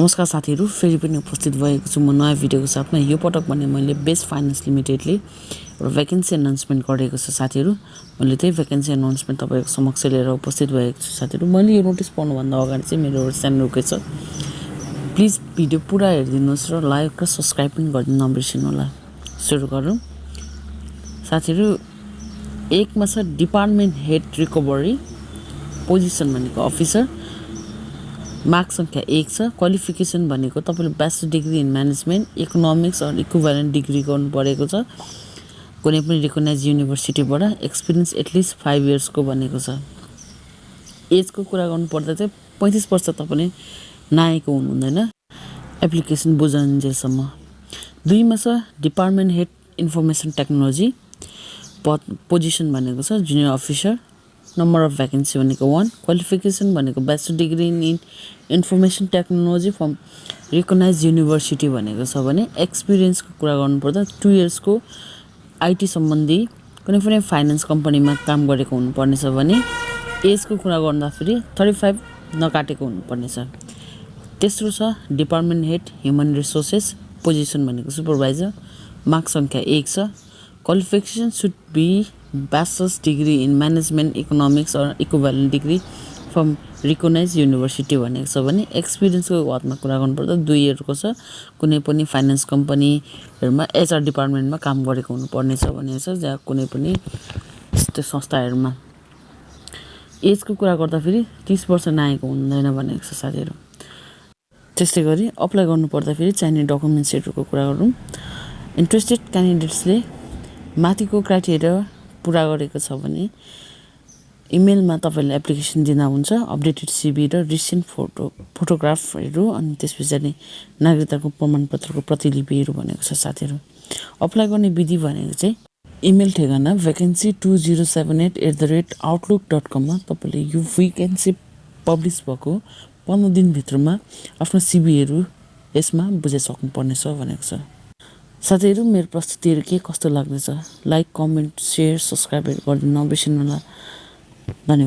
नमस्कार साथीहरु, फेरि पनि उपस्थित भएको छु म नयाँ भिडियोको साथमा। यो पटक भने मैले बेस्ट फाइनान्स लिमिटेडले एउटा भ्याकेन्सी अनाउन्समेन्ट गरेको छ साथीहरु। मैले त्यही भ्याकेन्सी अनाउन्समेन्ट तपाईहरुको समक्ष लिएर उपस्थित भएको छु साथीहरु। मैले यो नोटिस पढ्नु भन्दा अगाडि चाहिँ मेरो च्यानल रुकेछ। प्लिज भिडियो पुरा हेर्दिनुस् र लाइक र सब्स्क्राइब पनि गर्न नबिर्सिनु होला। सुरु गरौँ साथीहरु। एकमा छ डिपार्टमेन्ट हेड रिकभरी, पोजिसन भनेको अफिसर, मार्क संख्या 1 छ। क्वालिफिकेसन भनेको तपाईले bachelor degree in management economics or equivalent degree गर्नु परेको छ कुनै पनि रिकग्नाइज युनिभर्सिटीबाट। एक्सपिरियन्स एटलिस्ट 5 इयर्स को भनेको छ। एजको कुरा गर्नु पर्दा चाहिँ 35 वर्ष तपाईले नाएको हुनु हुँदैन एप्लिकेसन बुझाउन्जेलसम्म। 2 मा छ department head information technology, position भनेको छ junior officer. Number of vacancy भनेको 1। क्वालिफिकेसन भनेको bachelor degree in information technology from recognize university भनेको छ भने। एक्सपिरियन्सको कुरा गर्नु पर्दा 2 इयर्स को आईटी सम्बन्धी कुनै पनि फाइनान्स कम्पनीमा काम गरेको हुनुपर्ने छ भने। एजको कुरा गर्दा फेरि 35 नकाटेको हुनुपर्ने छ। तेस्रो छ department head human resources, position भनेको सुपरभाइजर, मार्क संख्या 1 छ। Qualification should be bachelor's degree in management economics or equivalent degree from recognized university भनेको छ भने। एक्सपिरियन्सको बातमा कुरा गर्नु पर्दा 2 इयरको छ कुनै पनि फाइनान्स कम्पनीहरुमा एचआर डिपार्टमेन्टमा काम गरेको हुनुपर्ने छ भनेको छ, जहाँ कुनै पनि त्यो संस्थाहरुमा। एजको कुरा गर्दा फेरि 30 वर्ष नाएको हुँदैन भनेको छ साथीहरु। त्यस्तै गरी अप्लाई गर्नु पर्दा फेरि चाहिने डकुमेन्ट्सहरुको कुरा गरौँ। इन्ट्रेस्टेड क्यान्डिडेट्सले माथिको क्राइटेरिया पुरा गरेको छ भने इमेलमा तपाईले एप्लिकेसन दिँदा हुन्छ। अपडेटेड सिभी र रिसेन्ट फोटोग्राफहरु, अनि त्यसपछि नागरिकताको प्रमाणपत्रको प्रतिलिपिहरु भनेको छ साथीहरु। अप्लाई गर्ने विधि भनेको चाहिँ इमेल ठेगाना vacancy2078@outlook.com मा तपाईले यो भ्याकेन्सी पब्लिश भएको 15 दिन भित्रमा आफ्नो सिभीहरु यसमा बुझाइसक्नु पर्नेछ भनेको छ। साथीहरु, मेरो प्रस्तुतिहरु के कस्तो लाग्दैछ? लाइक, कमेन्ट, शेयर, सब्स्क्राइब गर्नु नबिर्सिनु होला। धन्यवाद।